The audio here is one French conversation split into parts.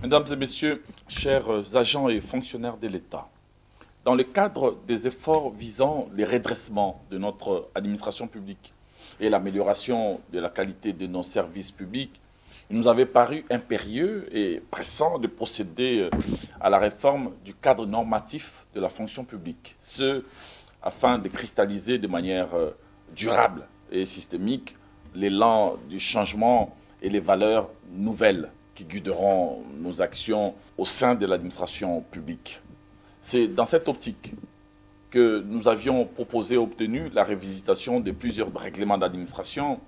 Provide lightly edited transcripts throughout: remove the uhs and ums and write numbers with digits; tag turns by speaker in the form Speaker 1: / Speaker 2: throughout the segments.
Speaker 1: Mesdames et messieurs, chers agents et fonctionnaires de l'État, dans le cadre des efforts visant le redressement de notre administration publique et l'amélioration de la qualité de nos services publics, il nous avait paru impérieux et pressant de procéder à la réforme du cadre normatif de la fonction publique, ce afin de cristalliser de manière durable et systémique l'élan du changement et les valeurs nouvelles qui guideront nos actions au sein de l'administration publique. C'est dans cette optique que nous avions proposé et obtenu la révisitation de plusieurs règlements d'administration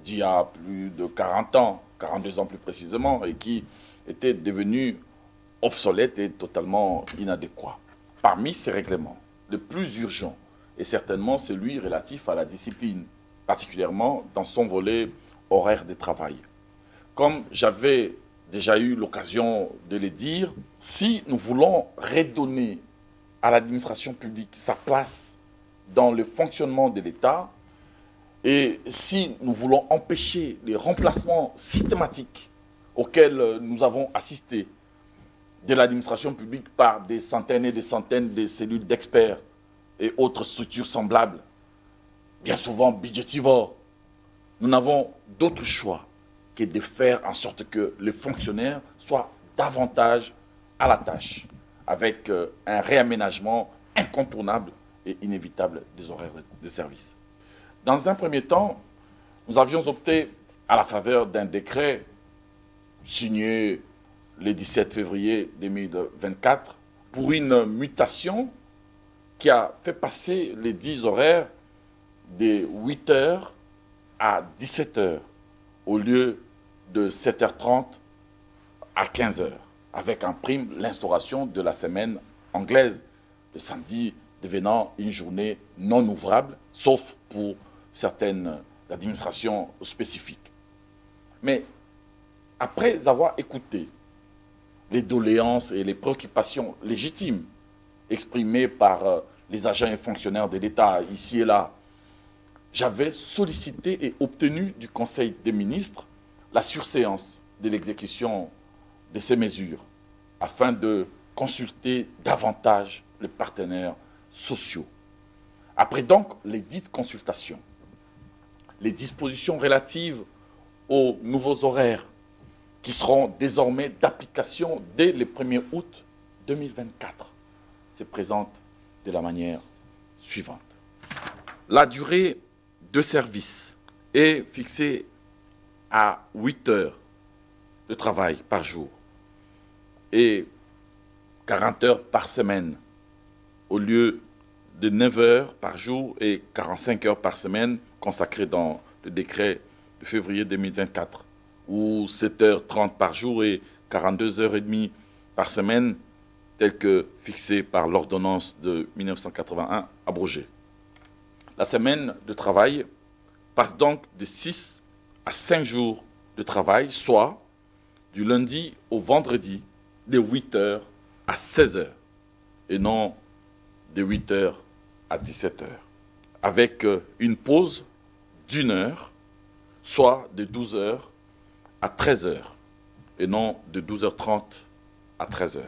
Speaker 1: d'il y a plus de 40 ans, 42 ans plus précisément, et qui étaient devenus obsolètes et totalement inadéquats. Parmi ces règlements, le plus urgent est certainement celui relatif à la discipline, particulièrement dans son volet horaire de travail. Comme j'avais déjà eu l'occasion de le dire, si nous voulons redonner à l'administration publique sa place dans le fonctionnement de l'État, et si nous voulons empêcher les remplacements systématiques auxquels nous avons assisté de l'administration publique par des centaines et des centaines de cellules d'experts et autres structures semblables, bien souvent budgétivores, nous n'avons d'autre choix que de faire en sorte que les fonctionnaires soient davantage à la tâche, avec un réaménagement incontournable et inévitable des horaires de service. Dans un premier temps, nous avions opté, à la faveur d'un décret signé le 17 février 2024, pour une mutation qui a fait passer les 10 horaires de 8 heures à 17 heures, au lieu de 7h30 à 15h, avec en prime l'instauration de la semaine anglaise, le samedi devenant une journée non ouvrable, sauf pour certaines administrations spécifiques. Mais après avoir écouté les doléances et les préoccupations légitimes exprimées par les agents et fonctionnaires de l'État ici et là, j'avais sollicité et obtenu du Conseil des ministres la surséance de l'exécution de ces mesures afin de consulter davantage les partenaires sociaux. Après donc les dites consultations, les dispositions relatives aux nouveaux horaires qui seront désormais d'application dès le 1er août 2024 se présentent de la manière suivante. La durée de service est fixée à 8 heures de travail par jour et 40 heures par semaine au lieu de 9 heures par jour et 45 heures par semaine consacrées dans le décret de février 2024 ou 7h30 par jour et 42h30 par semaine tel que fixé par l'ordonnance de 1981 abrogée. La semaine de travail passe donc de 6 à 5 jours de travail, soit du lundi au vendredi, de 8h à 16h, et non de 8h à 17h, avec une pause d'1 heure, soit de 12h à 13h, et non de 12h30 à 13h,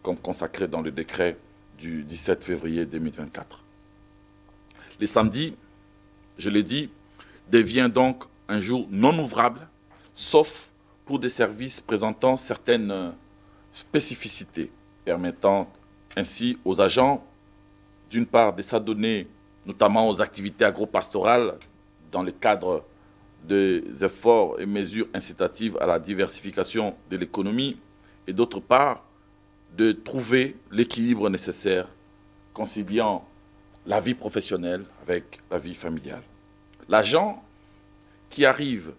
Speaker 1: comme consacré dans le décret du 17 février 2024. Les samedis, je l'ai dit, devient donc un jour non ouvrable, sauf pour des services présentant certaines spécificités, permettant ainsi aux agents, d'une part, de s'adonner notamment aux activités agro-pastorales dans le cadre des efforts et mesures incitatives à la diversification de l'économie, et d'autre part, de trouver l'équilibre nécessaire conciliant la vie professionnelle avec la vie familiale. L'agent qui arrive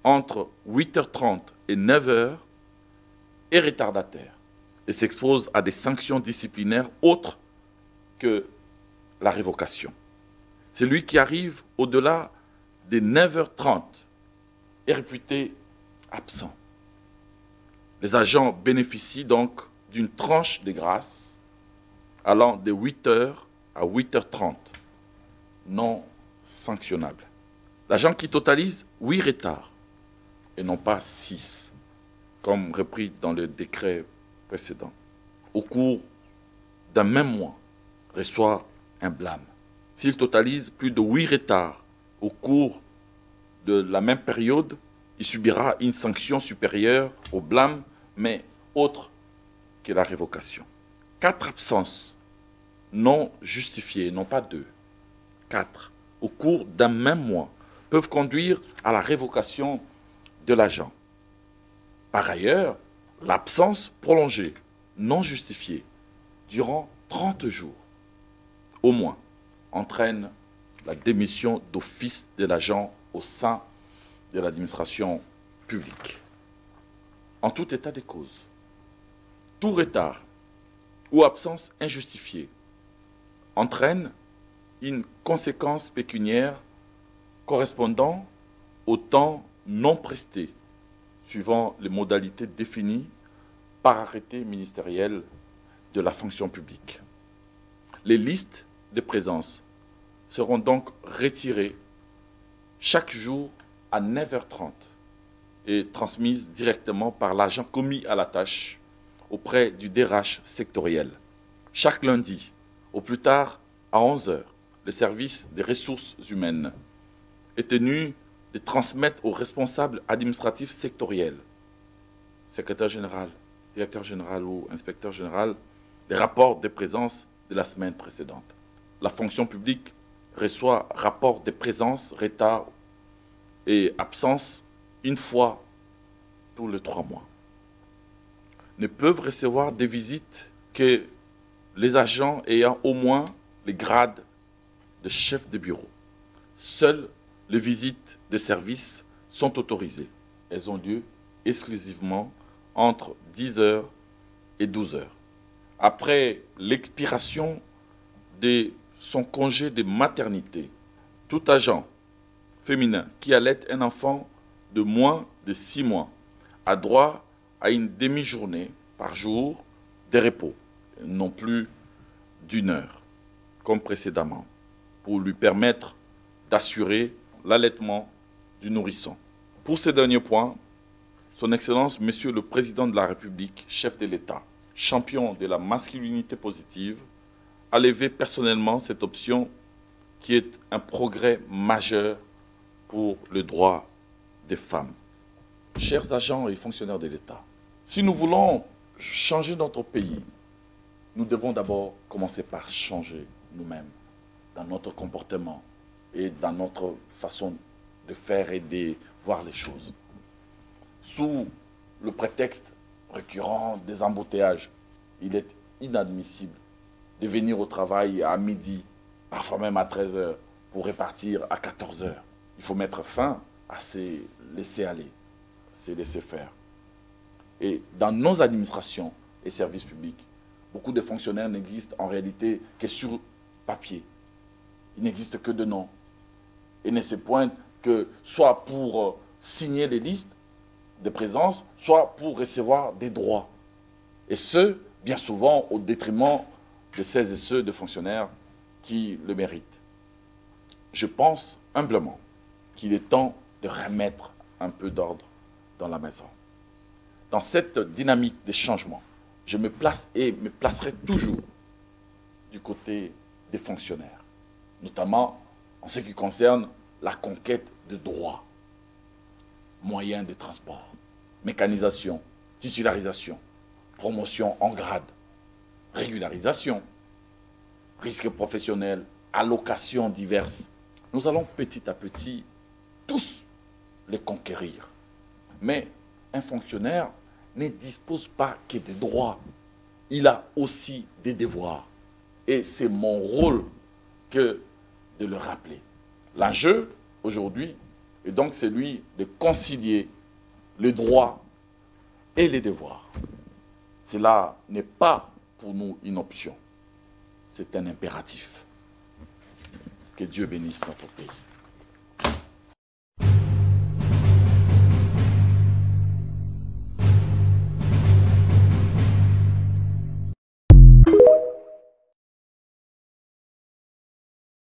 Speaker 1: entre 8h30 et 9h est retardataire et s'expose à des sanctions disciplinaires autres que la révocation. Celui qui arrive au-delà des 9h30 est réputé absent. Les agents bénéficient donc d'une tranche de grâce allant de 8h à 8h30, non sanctionnable. L'agent qui totalise 8 retards et non pas 6, comme repris dans le décret précédent, au cours d'un même mois, reçoit un blâme. S'il totalise plus de 8 retards au cours de la même période, il subira une sanction supérieure au blâme, mais autre que la révocation. 4 absences non justifiées, non pas 2, 4, au cours d'un même mois, peuvent conduire à la révocation de l'agent. Par ailleurs, l'absence prolongée, non justifiée, durant 30 jours, au moins, entraîne la démission d'office de l'agent au sein de l'administration publique. En tout état de cause, tout retard ou absence injustifiée entraîne une conséquence pécuniaire correspondant au temps non presté, suivant les modalités définies par arrêté ministériel de la fonction publique. Les listes de présence seront donc retirées chaque jour à 9h30 et transmises directement par l'agent commis à la tâche auprès du DRH sectoriel. Chaque lundi, au plus tard à 11h, le service des ressources humaines est tenu de transmettre aux responsables administratifs sectoriels, secrétaire général, directeur général ou inspecteur général, les rapports de présence de la semaine précédente. La fonction publique reçoit rapport de présence, retard et absence une fois tous les 3 mois. Ne peuvent recevoir des visites que les agents ayant au moins les grades de chef de bureau. Seules les visites de service sont autorisées. Elles ont lieu exclusivement entre 10h et 12h. Après l'expiration de son congé de maternité, tout agent féminin qui allait un enfant de moins de 6 mois a droit à une demi-journée par jour de repos, non plus d'1 heure, comme précédemment, pour lui permettre d'assurer l'allaitement du nourrisson. Pour ces derniers points, Son Excellence, Monsieur le Président de la République, chef de l'État, champion de la masculinité positive, a levé personnellement cette option qui est un progrès majeur pour le droit des femmes. Chers agents et fonctionnaires de l'État, si nous voulons changer notre pays, nous devons d'abord commencer par changer nous-mêmes dans notre comportement et dans notre façon de faire et de voir les choses. Sous le prétexte récurrent des embouteillages, il est inadmissible de venir au travail à midi, parfois même à 13h, pour repartir à 14h. Il faut mettre fin à ces laisser-aller, ces laisser-faire. Et dans nos administrations et services publics, beaucoup de fonctionnaires n'existent en réalité que sur papier. Ils n'existent que de nom. Et ne se pointent que soit pour signer les listes de présence, soit pour recevoir des droits. Et ce, bien souvent, au détriment de celles et ceux de fonctionnaires qui le méritent. Je pense humblement qu'il est temps de remettre un peu d'ordre dans la maison. Dans cette dynamique des changements, je me place et me placerai toujours du côté des fonctionnaires, notamment en ce qui concerne la conquête de droits, moyens de transport, mécanisation, titularisation, promotion en grade, régularisation, risques professionnels, allocations diverses. Nous allons petit à petit tous les conquérir. Mais un fonctionnaire ne dispose pas que de droits. Il a aussi des devoirs. Et c'est mon rôle que de le rappeler. L'enjeu, aujourd'hui, est donc celui de concilier les droits et les devoirs. Cela n'est pas pour nous une option. C'est un impératif. Que Dieu bénisse notre pays.